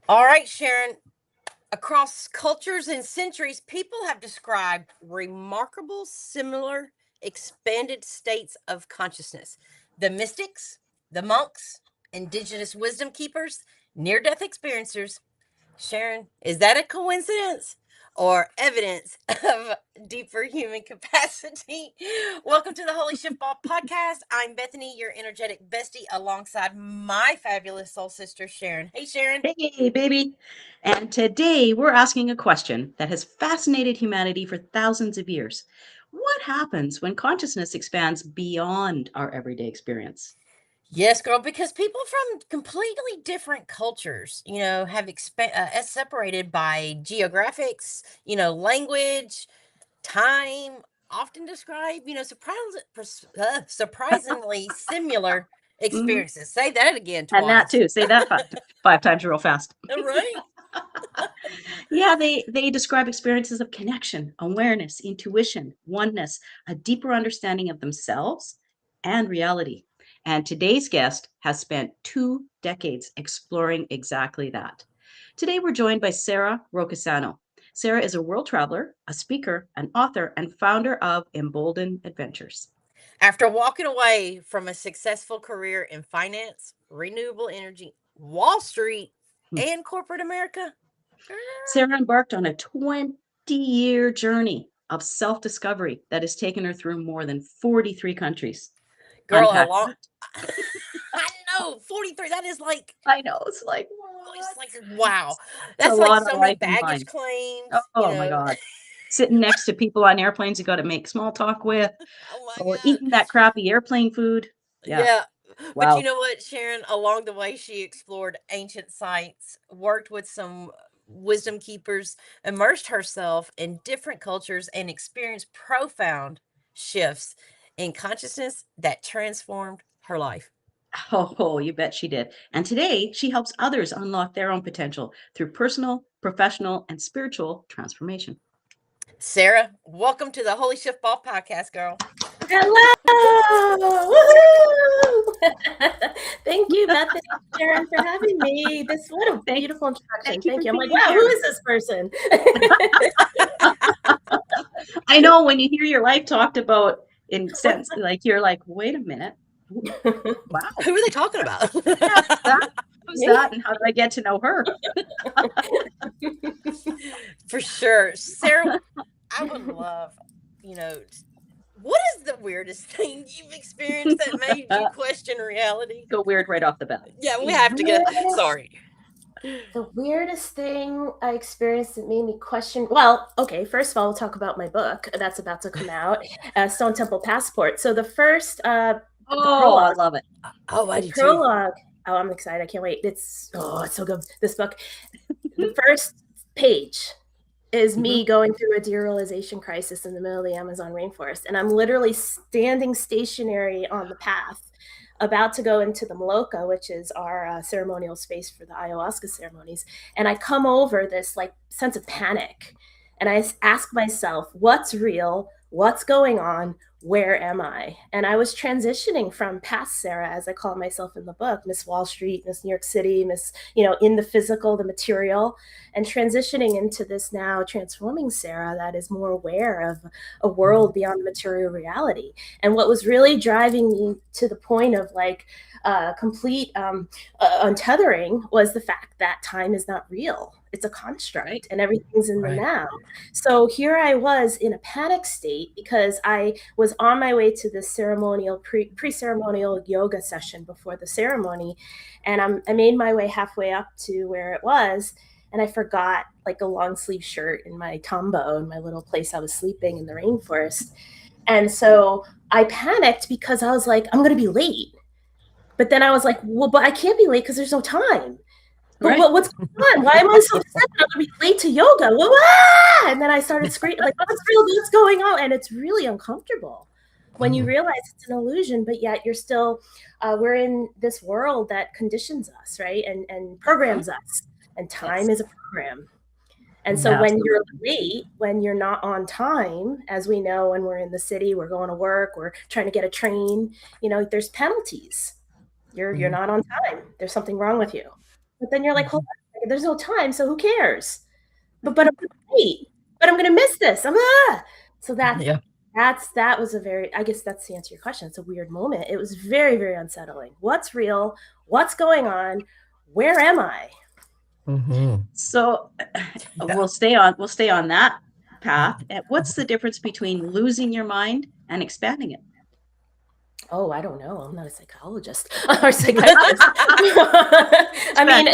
All right, Sharon. Across cultures and centuries, people have described remarkable, similar, expanded states of consciousness. The mystics, the monks, indigenous wisdom keepers, near death experiencers. Sharon, is that a coincidence or evidence of deeper human capacity? Welcome to the Holy Shiftball podcast. I'm Bethany, your energetic bestie, alongside my fabulous soul sister, Sharon. Hey, Sharon. Hey, baby. And today we're asking a question that has fascinated humanity for thousands of years. What happens when consciousness expands beyond our everyday experience? Yes, girl, because people from completely different cultures, have separated by geographics, language, time, often describe, surprisingly similar Mhm. experiences. Say that again And that twice. too. Say that five times real fast. Right? Yeah, they describe experiences of connection, awareness, intuition, oneness, a deeper understanding of themselves and reality. And today's guest has spent 2 decades exploring exactly that. Today, we're joined by Sara Roccisano. Sara is a world traveler, a speaker, an author, and founder of Emboldened Adventures. After walking away from a successful career in finance, renewable energy, Wall Street, Hmm. and corporate America, girl, Sara embarked on a 20-year journey of self discovery that has taken her through more than 43 countries. girl, Unpack along. that. I know 43. That is like I know. It's like, it's what? like wow. It's a That's like lot of so many life in baggage mind. claims. Oh my God. Sitting next to people on airplanes you got to make small talk with, Oh my or god. eating that crappy airplane food. Yeah. Yeah. But you Wow. know what, Sharon? Along the way, she explored ancient sites, worked with some wisdom keepers, immersed herself in different cultures, and experienced profound shifts in consciousness that transformed her life. Oh, you bet she did. And today she helps others unlock their own potential through personal, professional, and spiritual transformation. Sarah, welcome to the Holy Shift Ball podcast, girl. Hello! Woohoo! Thank you, Bethany and Sharon, for having me. What a Thank, beautiful introduction. thank you for Thank you. I'm like, being wow, who here. is this person? I know when you hear your life talked about in sense, like you're like, wait a minute. Wow. Who are they talking about? Yeah, who's that? Who's Me? that? And how did I get to know her? For sure. Sarah, I would love, you know, what is the weirdest thing you've experienced that made you question reality? Go weird right off the bat. Yeah, we The have to get weirdest, sorry. the weirdest thing I experienced that made me question. Well, okay, first of all, we'll talk about my book that's about to come out, Stone Temple Passport. So the Oh, I prologue, love it. Oh, I the do too. prologue. Oh, I'm excited! I can't wait. It's so good. This book, the first page is Mhm. me going through a derealization crisis in the middle of the Amazon rainforest. And I'm literally standing stationary on the path, about to go into the Maloka, which is our ceremonial space for the ayahuasca ceremonies. And I come over this like sense of panic. And I ask myself, what's real? What's going on? Where am I? And I was transitioning from past Sarah, as I call myself in the book, Miss Wall Street, Miss New York City, Miss, in the physical, the material, and transitioning into this now transforming Sarah that is more aware of a world beyond material reality. And what was really driving me to the point of like complete untethering was the fact that time is not real. It's a Right. construct and everything's in the Right. now. So here I was in a panic state because I was on my way to this ceremonial, pre ceremonial yoga session before the ceremony. And I made my way halfway up to where it was, and I forgot like a long sleeve shirt in my tombo in my little place I was sleeping in the rainforest. And so I panicked because I was like, I'm going to be late. But then I was like, well, but I can't be late because there's no time. But Right. what's going on? Why am I so upset? I'm going to be late to yoga. And then I started screaming, like, what's going on? And it's really uncomfortable when you Mhm. realize it's an illusion, but yet you're still, we're in this world that conditions us, right? And Mhm. programs us. And time Yes. is a program. And so when you're Absolutely. late, when you're not on time, as we know, when we're in the city, we're going to work, we're trying to get a train, there's penalties. You're Mhm. not on time. There's something wrong with you. But then you're like, hold Mhm. there's no time, so who cares? But I'm gonna wait. But I'm gonna miss this. So that was a very, I guess that's to answer your question. It's a weird moment. It was very, very unsettling. What's real? What's going on? Where am I? So we'll stay on that path. What's the difference between losing your mind and expanding it? Oh, I don't know. I'm not a psychologist or psychiatrist. I mean,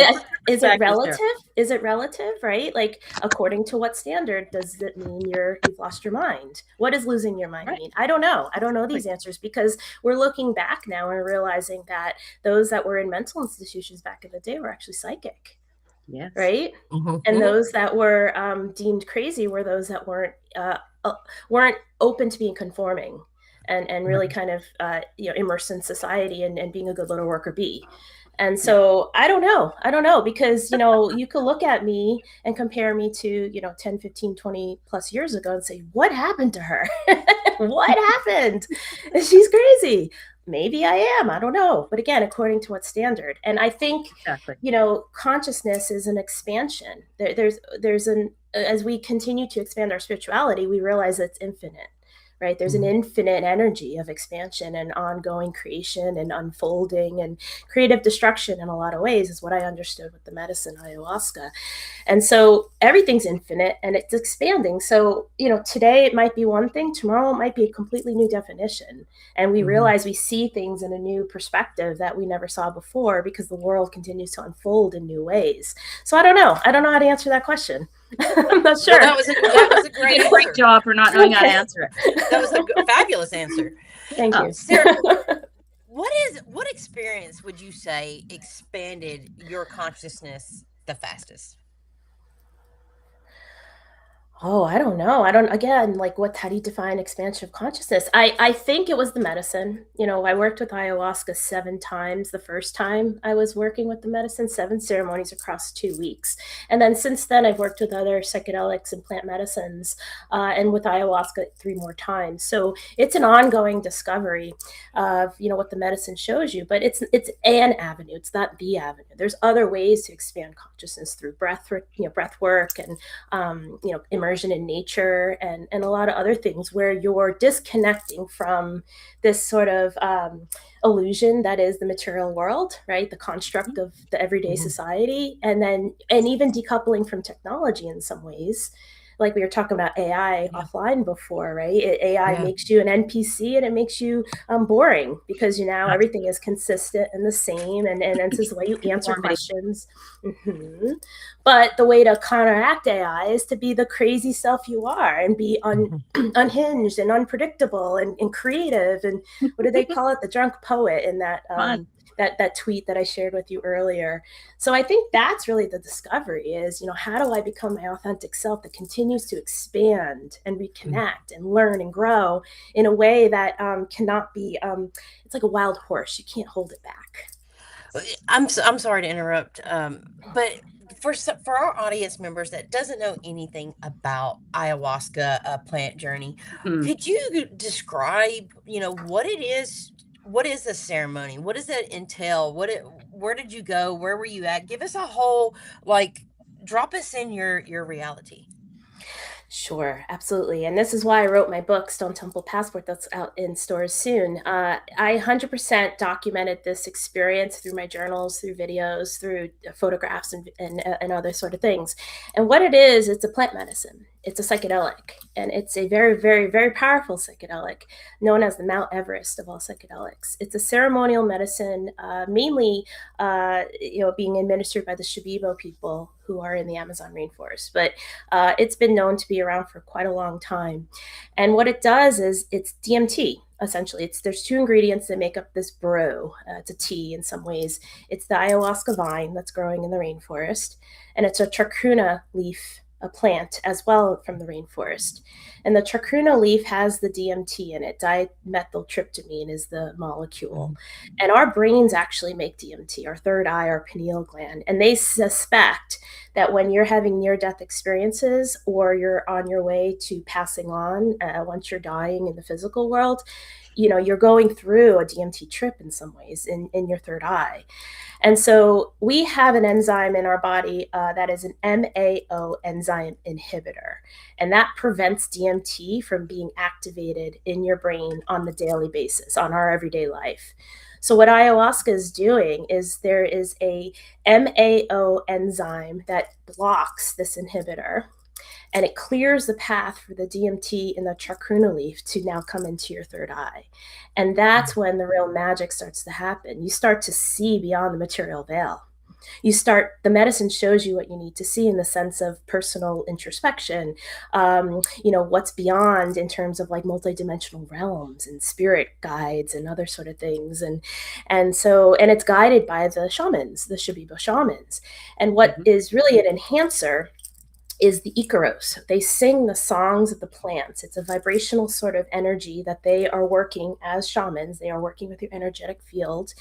is it relative? Is it relative, right? Like, according to what standard does it mean you've lost your mind? What does losing your mind mean? I don't know. I don't know these answers because we're looking back now and realizing that those that were in mental institutions back in the day were actually psychic. Yes. Right. And those that were deemed crazy were those that weren't open to being conforming. And really kind of immersed in society and being a good little worker bee. And so I don't know because you could look at me and compare me to 10, 15, 20 plus years ago and say, what happened to her? What happened? She's crazy. Maybe I am, I don't know, but again, according to what standard. And I think consciousness is an expansion. There's as we continue to expand our spirituality, we realize it's infinite. Right? There's an infinite energy of expansion and ongoing creation and unfolding and creative destruction in a lot of ways is what I understood with the medicine ayahuasca. And so everything's infinite and it's expanding. So, today it might be one thing, tomorrow it might be a completely new definition. And we realize we see things in a new perspective that we never saw before because the world continues to unfold in new ways. So I don't know how to answer that question. I'm not sure. Well, that was a great job for not knowing how to answer it. That was a fabulous answer. Thank you. Sara, what experience would you say expanded your consciousness the fastest? Oh, I don't know. Again, like how do you define expansion of consciousness? I think it was the medicine. I worked with ayahuasca 7 times. The first time I was working with the medicine, 7 ceremonies across 2 weeks. And then since then, I've worked with other psychedelics and plant medicines and with ayahuasca 3 more times. So it's an ongoing discovery of, what the medicine shows you, but it's an avenue. It's not the avenue. There's other ways to expand consciousness through breath work and, immersion in nature and a lot of other things where you're disconnecting from this sort of illusion that is the material world, right? The construct of the everyday society, and even decoupling from technology in some ways. Like we were talking about AI offline before, right? AI makes you an NPC and it makes you boring because now everything is consistent and the same, and this is the way you answer questions. But the way to counteract AI is to be the crazy self you are and be unhinged and unpredictable and creative. And what do they call it? The drunk poet in that that tweet that I shared with you earlier. So I think that's really the discovery is, how do I become my authentic self that continues to expand and reconnect and learn and grow in a way that cannot be, it's like a wild horse. You can't hold it back. I'm sorry to interrupt, but for our audience members that doesn't know anything about ayahuasca plant journey, could you describe, what it is? What is the ceremony? What does that entail? Where did you go? Where were you at? Give us a whole, drop us in your reality. Sure, absolutely. And this is why I wrote my book, Stone Temple Passport, that's out in stores soon. I 100% documented this experience through my journals, through videos, through photographs and other sort of things. And what it is, it's a plant medicine. It's a psychedelic, and it's a very, very, very powerful psychedelic known as the Mount Everest of all psychedelics. It's a ceremonial medicine, mainly, being administered by the Shipibo people who are in the Amazon rainforest. But it's been known to be around for quite a long time. And what it does is it's DMT. Essentially, there's 2 ingredients that make up this brew. It's a tea in some ways. It's the ayahuasca vine that's growing in the rainforest, and it's a chacruna leaf, a plant as well from the rainforest. And the chacruna leaf has the DMT in it. Dimethyltryptamine is the molecule. And our brains actually make DMT, our third eye, our pineal gland. And they suspect that when you're having near-death experiences or you're on your way to passing on once you're dying in the physical world, you're going through a DMT trip in some ways in your third eye. And so we have an enzyme in our body that is an MAO enzyme inhibitor, and that prevents DMT from being activated in your brain on the daily basis, on our everyday life. So what ayahuasca is doing is there is a MAO enzyme that blocks this inhibitor, and it clears the path for the DMT in the chacruna leaf to now come into your third eye. And that's when the real magic starts to happen. You start to see beyond the material veil. The medicine shows you what you need to see in the sense of personal introspection, what's beyond in terms of like multidimensional realms and spirit guides and other sort of things. And it's guided by the shamans, the Shipibo shamans. And what is really an enhancer is the Icaros. They sing the songs of the plants. It's a vibrational sort of energy that they are working as shamans. They are working with your energetic field,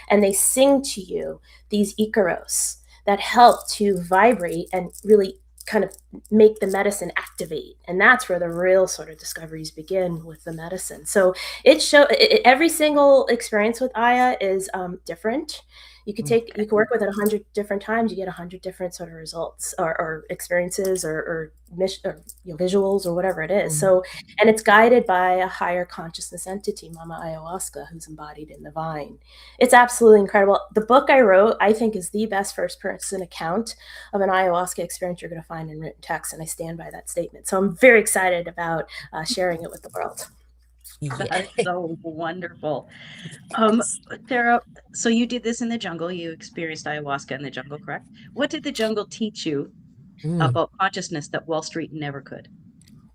and they sing to you these Icaros that help to vibrate and really kind of make the medicine activate. And that's where the real sort of discoveries begin with the medicine. So every single experience with Aya is different. You could work with it 100 different times. You get 100 different sort of results or experiences or visuals or whatever it is. So, and it's guided by a higher consciousness entity, Mama Ayahuasca, who's embodied in the vine. It's absolutely incredible. The book I wrote, I think, is the best first person account of an ayahuasca experience you're going to find in written text. And I stand by that statement. So I'm very excited about sharing it with the world. That's so wonderful. Sara, so you did this in the jungle. You experienced ayahuasca in the jungle, correct? What did the jungle teach you about consciousness that Wall Street never could?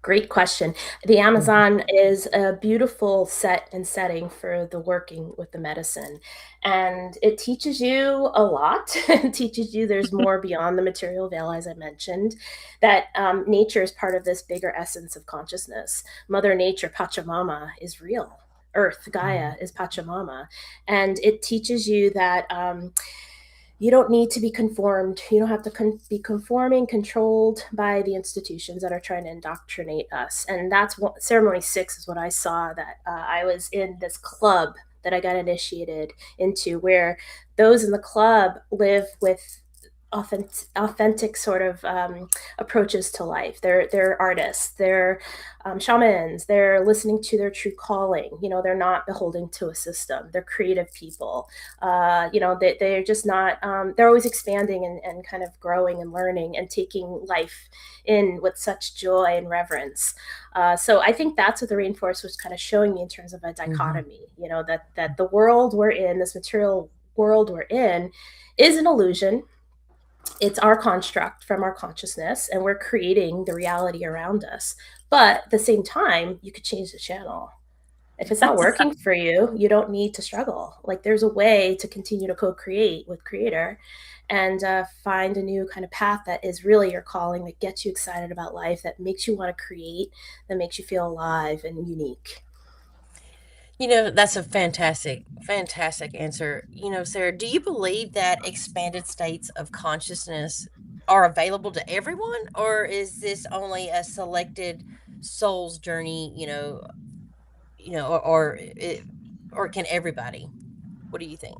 Great question. The Amazon is a beautiful set and setting for the working with the medicine. And it teaches you a lot. It teaches you there's more beyond the material veil, as I mentioned, that nature is part of this bigger essence of consciousness. Mother Nature, Pachamama, is real. Earth, Gaia, is Pachamama. And it teaches you that you don't need to be conformed. You don't have to be conforming, controlled by the institutions that are trying to indoctrinate us. And that's what ceremony 6 is what I saw, that I was in this club that I got initiated into, where those in the club live with authentic sort of approaches to life. They're artists, they're shamans, they're listening to their true calling. They're not beholden to a system. They're creative people. They're just not, they're always expanding and kind of growing and learning and taking life in with such joy and reverence. So I think that's what the rainforest was kind of showing me in terms of a dichotomy, that the world we're in, this material world we're in, is an illusion. It's our construct from our consciousness, and we're creating the reality around us. But at the same time, you could change the channel. If it's not working for you, you don't need to struggle. Like, there's a way to continue to co-create with Creator and find a new kind of path that is really your calling, that gets you excited about life, that makes you want to create, that makes you feel alive and unique. That's a fantastic answer. Sara, do you believe that expanded states of consciousness are available to everyone, or is this only a selected soul's journey, or can everybody? What do you think?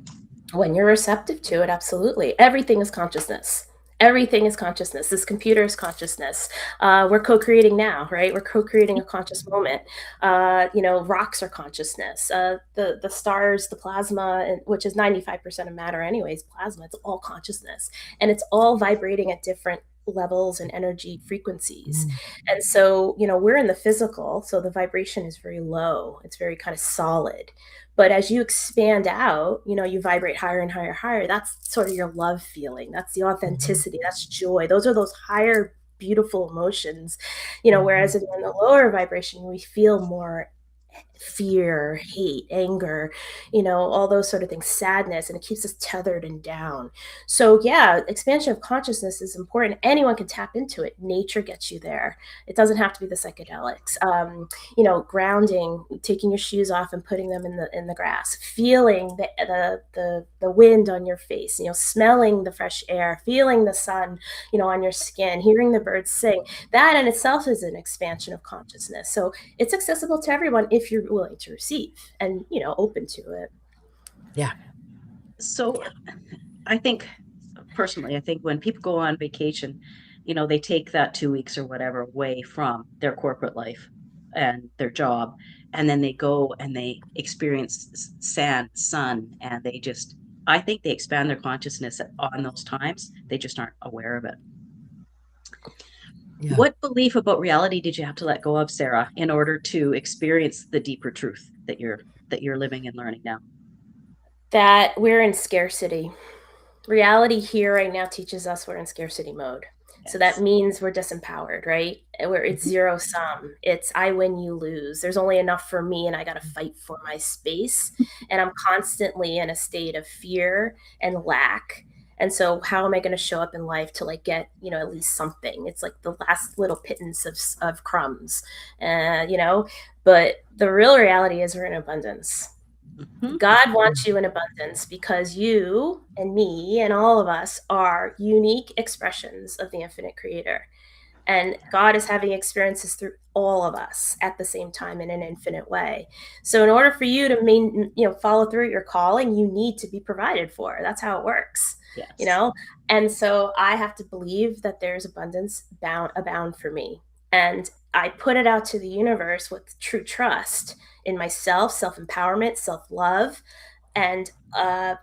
When you're receptive to it, absolutely. Everything is consciousness. Everything is consciousness. This computer is consciousness. We're co-creating now, right? We're co-creating a conscious moment. Rocks are consciousness. The stars, the plasma, which is 95% of matter anyways, plasma, it's all consciousness. And it's all vibrating at different levels and energy frequencies. And so, we're in the physical, so the vibration is very low. It's very kind of solid. But as you expand out, you vibrate higher and higher, higher. That's sort of your love feeling. That's the authenticity. That's joy. Those are those higher, beautiful emotions, whereas in the lower vibration, we feel more fear, hate, anger, all those sort of things, sadness, and it keeps us tethered and down. So yeah, expansion of consciousness is important. Anyone can tap into it. Nature gets you there. It doesn't have to be the psychedelics. Grounding, taking your shoes off and putting them in the grass, feeling the wind on your face, smelling the fresh air, feeling the sun, on your skin, hearing the birds sing. That in itself is an expansion of consciousness. So it's accessible to everyone if you're willing to receive and, open to it. Yeah. So I think personally, when people go on vacation, they take that 2 weeks or whatever away from their corporate life and their job. And then they go and they experience sand, sun, and I think they expand their consciousness on those times. They just aren't aware of it. Yeah. What belief about reality did you have to let go of, Sara, in order to experience the deeper truth that you're living and learning now? That we're in scarcity. Reality here right now teaches us we're in scarcity mode. Yes. So that means we're disempowered, right? Where it's zero sum. It's I win, you lose. There's only enough for me and I got to fight for my space. And I'm constantly in a state of fear and lack. And so how am I going to show up in life to get, at least something? It's like the last little pittance of crumbs, but the real reality is we're in abundance. God wants you in abundance because you and me and all of us are unique expressions of the infinite creator. And God is having experiences through all of us at the same time in an infinite way. So in order for you to follow through your calling, you need to be provided for. That's how it works. Yes. And so I have to believe that there's abundance abound for me. And I put it out to the universe with true trust in myself, self-empowerment, self-love, and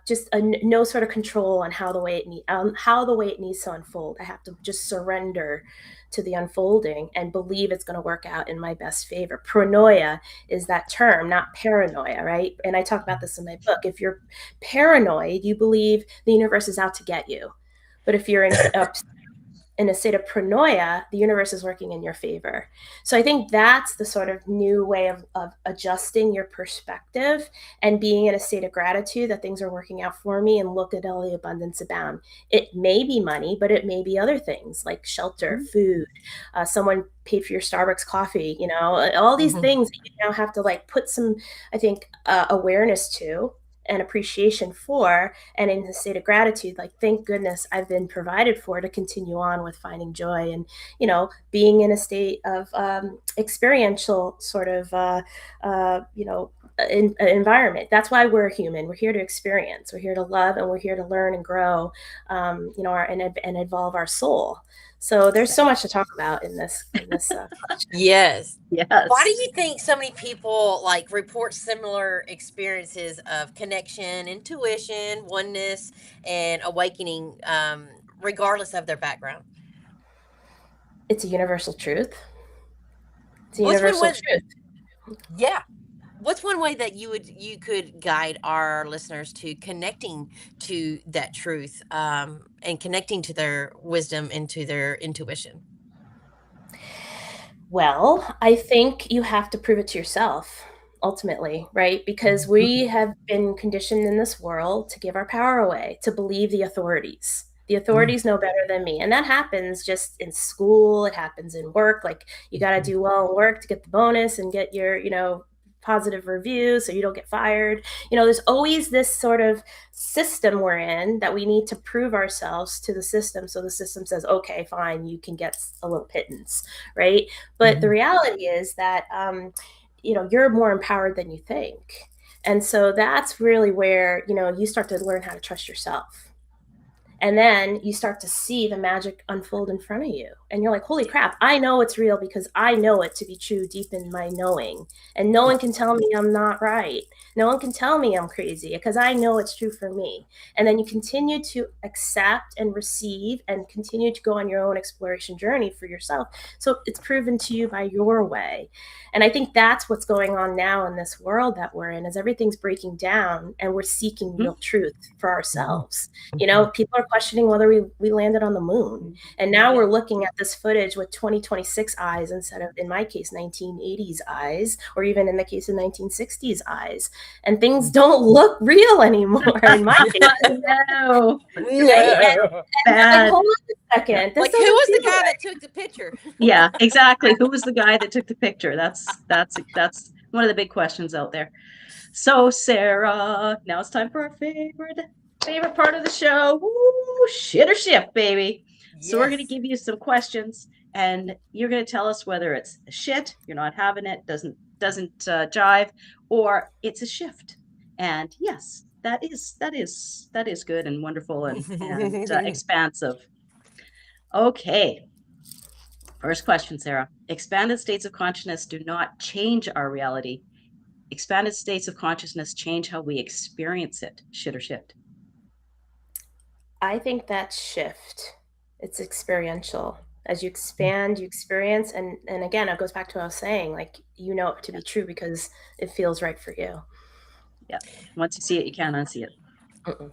just no sort of control on how the way it needs to unfold. I have to just surrender to the unfolding and believe it's going to work out in my best favor. Pronoia is that term, not paranoia, right? And I talk about this in my book. If you're paranoid, you believe the universe is out to get you. But if you're in a state of pronoia, the universe is working in your favor. So I think that's the sort of new way of adjusting your perspective and being in a state of gratitude that things are working out for me and look at all the abundance abound. It may be money, but it may be other things like shelter, food, someone paid for your Starbucks coffee, all these things that you now have to put some, I think, awareness to and appreciation for, and in a state of gratitude, thank goodness I've been provided for to continue on with finding joy and, being in a state of experiential sort of, environment. That's why we're human. We're here to experience. We're here to love, and we're here to learn and grow, and evolve our soul. So there's so much to talk about in this. Yes. Yes. Why do you think so many people report similar experiences of connection, intuition, oneness, and awakening, regardless of their background? It's a universal truth. It's a universal truth. Yeah. What's one way that you could guide our listeners to connecting to that truth, and connecting to their wisdom and to their intuition? Well, I think you have to prove it to yourself ultimately, right? Because we have been conditioned in this world to give our power away, to believe the authorities. The authorities know better than me. And that happens just in school. It happens in work. You got to do well in work to get the bonus and get your, positive reviews so you don't get fired. There's always this sort of system we're in that we need to prove ourselves to the system. So the system says, okay, fine, you can get a little pittance, right? But the reality is that, you're more empowered than you think. And so that's really where, you start to learn how to trust yourself. And then you start to see the magic unfold in front of you. And you're like, holy crap, I know it's real because I know it to be true deep in my knowing. And no one can tell me I'm not right. No one can tell me I'm crazy because I know it's true for me. And then you continue to accept and receive and continue to go on your own exploration journey for yourself. So it's proven to you by your way. And I think that's what's going on now in this world that we're in, is everything's breaking down and we're seeking real truth for ourselves. People are questioning whether we landed on the moon. And now we're looking at this footage with 2026 eyes instead of, in my case, 1980s eyes, or even in the case of 1960s eyes. And things don't look real anymore in my case. No. And hold on a second. Who was the guy that took the picture? Yeah, exactly. Who was the guy that took the picture? That's one of the big questions out there. So, Sara, now it's time for our favorite part of the show. Woo, shit or shift, baby. Yes. So we're going to give you some questions, and you're going to tell us whether it's shit, you're not having it, doesn't jive, or it's a shift. And yes, that is good and wonderful and expansive. Okay. First question, Sarah. Expanded states of consciousness do not change our reality. Expanded states of consciousness change how we experience it. Shit or shift? I think that shift. It's experiential. As you expand, you experience, and again, it goes back to what I was saying. Like, you know it to be true because it feels right for you. Yeah. Once you see it, you can't unsee it.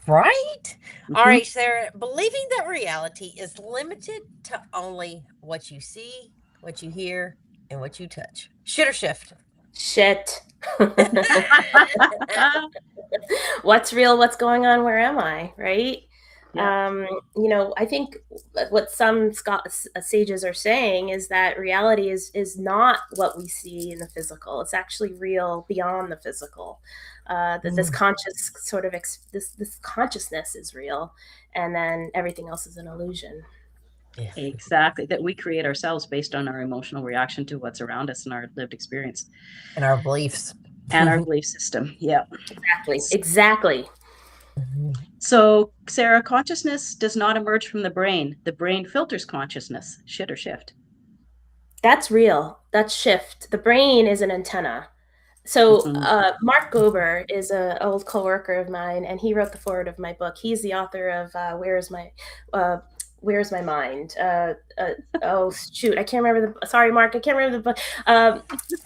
Right? All Mhm. right, Sarah. Believing that reality is limited to only what you see, what you hear, and what you touch. Shit or shift? Shit. What's real? What's going on? Where am I? Right? Yeah. You know, I think what some sages are saying is that reality is not what we see in the physical. It's actually real beyond the physical. That this conscious sort of this consciousness is real, and then everything else is an illusion. Yeah. Exactly. That we create ourselves based on our emotional reaction to what's around us and our lived experience. And our beliefs. And our belief system. Yeah. Exactly. So, Sarah, consciousness does not emerge from the brain. The brain filters consciousness. Shit or shift? That's real. That's shift. The brain is an antenna. So Mark Gober is an old co-worker of mine, and he wrote the foreword of my book. He's the author of Where's My Mind? Oh shoot, I can't remember the. Sorry, Mark, I can't remember the book.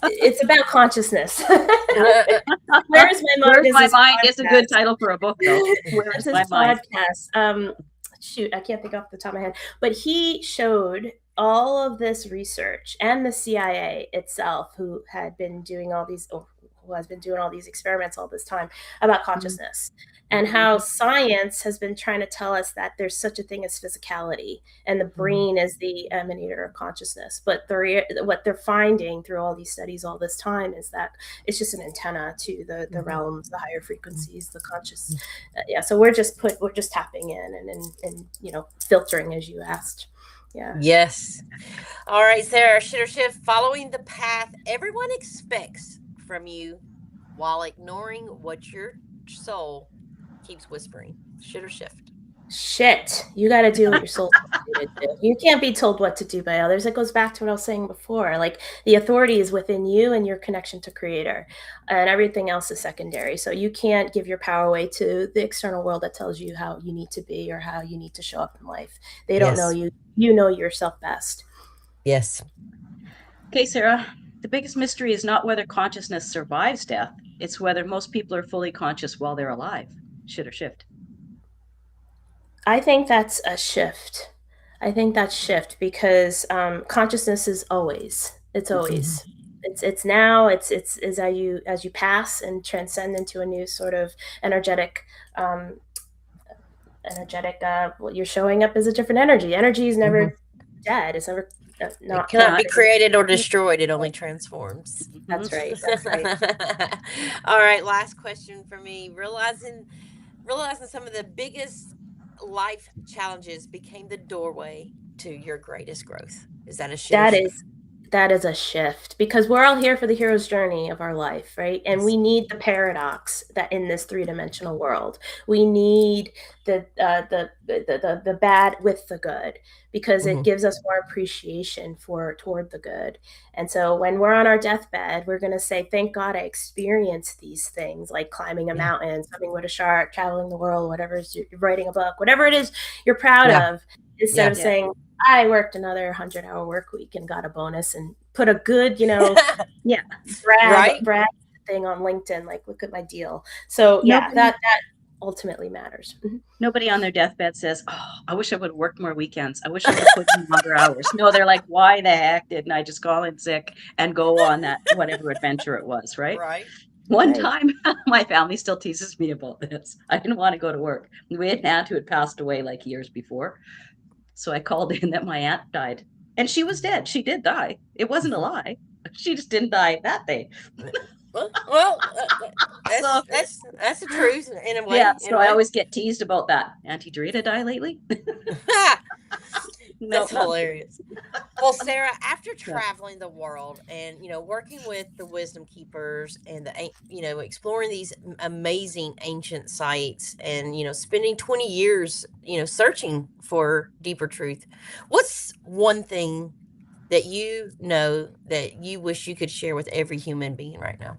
It's about consciousness. Where's My Mind? Where's My Mind is a good title for a book, though. Where's My Mind? Podcast. Shoot, I can't think off the top of my head, but he showed all of this research, and the CIA itself, who had been doing all these, who has been doing all these experiments all this time about consciousness, and how science has been trying to tell us that there's such a thing as physicality, and the brain is the emanator of consciousness. But what they're finding through all these studies all this time is that it's just an antenna to the realms, the higher frequencies, the conscious. Yeah, so we're just tapping in and you know, filtering, as you asked. Yeah. Yes. All right, Sarah. Shit or shift? Following the path everyone expects from you while ignoring what your soul keeps whispering. Shit or shift? Shit. You got to do what your soul tells you to do. You can't be told what to do by others. It goes back to what I was saying before. Like, the authority is within you and your connection to Creator, and everything else is secondary. So you can't give your power away to the external world that tells you how you need to be or how you need to show up in life. They don't know you. You know yourself best. Yes. Okay, Sarah. The biggest mystery is not whether consciousness survives death. It's whether most people are fully conscious while they're alive. Shit or shift? I think that's a shift. I think that's shift because consciousness is always. It's always. It's now. It's as you pass and transcend into a new sort of energetic. What you're showing up as a different energy. Energy is never dead. It's never not. It cannot be created or destroyed. It only transforms. That's right. That's right. All right. Last question for me. Realizing some of the biggest life challenges became the doorway to your greatest growth. Is that a shift? That is a shift, because we're all here for the hero's journey of our life, right? And we need the paradox that in this three-dimensional world, we need the bad with the good, because it gives us more appreciation toward the good. And so when we're on our deathbed, we're going to say, thank God I experienced these things, like climbing a mountain, swimming with a shark, traveling the world, whatever it is, you're writing a book, whatever it is you're proud of, instead of saying, I worked another 100-hour work week and got a bonus, and put a good, brag thing on LinkedIn, like, look at my deal. So that ultimately matters. Nobody on their deathbed says, oh, I wish I would have worked more weekends. I wish I would have put in longer hours. No, they're like, why the heck didn't I just call in sick and go on that whatever adventure it was, right? Right. One time, my family still teases me about this. I didn't want to go to work. We had an aunt who had passed away like years before. So I called in that my aunt died, and she was dead. She did die. It wasn't a lie. She just didn't die that day. Well, that's the truth in a way. Yeah. So I always get teased about that. Auntie Dorita die lately? That's hilarious. Well, Sara, after Yeah. traveling the world and, working with the wisdom keepers and exploring these amazing ancient sites and, spending 20 years, searching for deeper truth, what's one thing that you know that you wish you could share with every human being right now?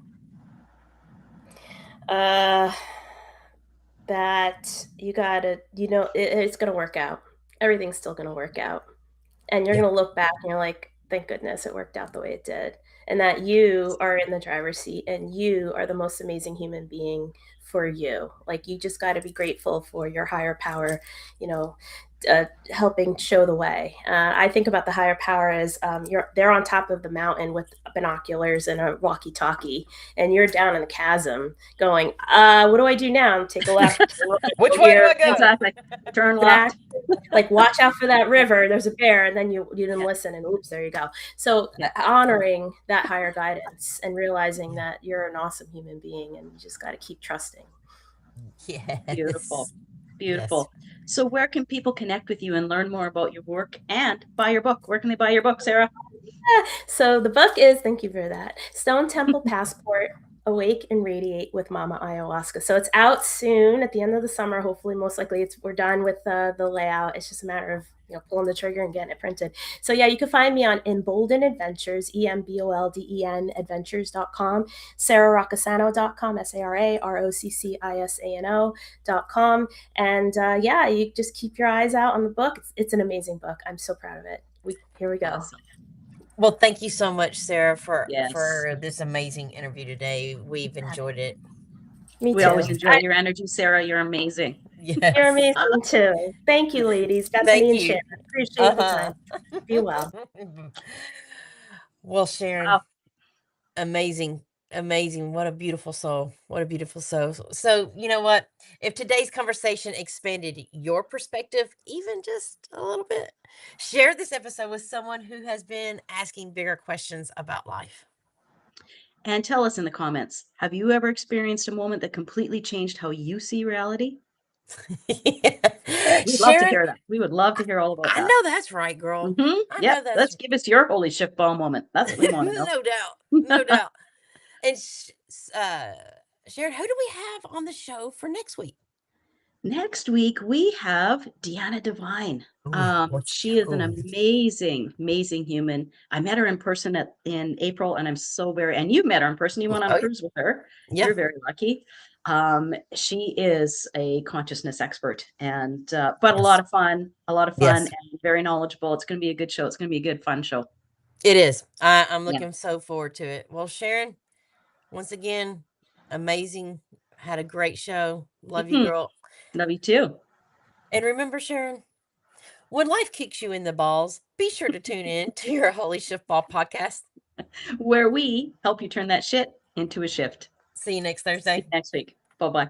That you gotta, it's gonna work out. Everything's still gonna work out. And you're Yeah. going to look back and you're like, thank goodness it worked out the way it did. And that you are in the driver's seat and you are the most amazing human being for you. Like, you just got to be grateful for your higher power, helping show the way. I think about the higher power as they're on top of the mountain with binoculars and a walkie-talkie, and you're down in the chasm going, what do I do now? Take a left. Which way do I go? Exactly. Turn left. Like, watch out for that river. There's a bear, and then you didn't listen, and oops, there you go. So honoring that higher guidance and realizing that you're an awesome human being, and you just got to keep trusting. Yes. Beautiful. Yes. So where can people connect with you and learn more about your work and buy your book? Where can they buy your book, Sara? So the book is, thank you for that, Stone Temple Passport, Awake and Radiate with Mama Ayahuasca. So it's out soon at the end of the summer. Hopefully, most likely we're done with the layout. It's just a matter of pulling the trigger and getting it printed. So yeah, you can find me on Embolden Adventures, EMBOLDEN Adventures.com, SaraRoccisano.com, SaraRoccisano.com. And yeah, you just keep your eyes out on the book. It's an amazing book. I'm so proud of it. Here we go. Awesome. Well, thank you so much, Sara, for this amazing interview today. We've enjoyed it. Me too. We always enjoy your energy, Sara. You're amazing. Yes. You're amazing too. Thank you, ladies. Bethany and Sharon. Appreciate the time. Be well. Well, Sharon, amazing. What a beautiful soul. So, you know what? If today's conversation expanded your perspective even just a little bit, share this episode with someone who has been asking bigger questions about life. And tell us in the comments, have you ever experienced a moment that completely changed how you see reality? We'd love to hear that. We would love to hear all about that. I know that's right, girl. Yeah, let's give us your holy shiftball moment. That's what we want to know. No doubt. And Sharon, who do we have on the show for next week? Next week, we have Deanna Devine. She is an amazing human. I met her in person in April, and I'm so and you've met her in person. You went on a cruise with her. Yeah. You're very lucky. She is a consciousness expert, and but a lot of fun, and very knowledgeable. It's going to be a good show. It's going to be a good, fun show. It is. I'm looking so forward to it. Well, Sharon, once again, amazing. Had a great show. Love you, girl. Love you too. And remember, Sharon, when life kicks you in the balls, be sure to tune in to your Holy Shiftball podcast, where we help you turn that shit into a shift. See you next Thursday. See you next week. Bye-bye.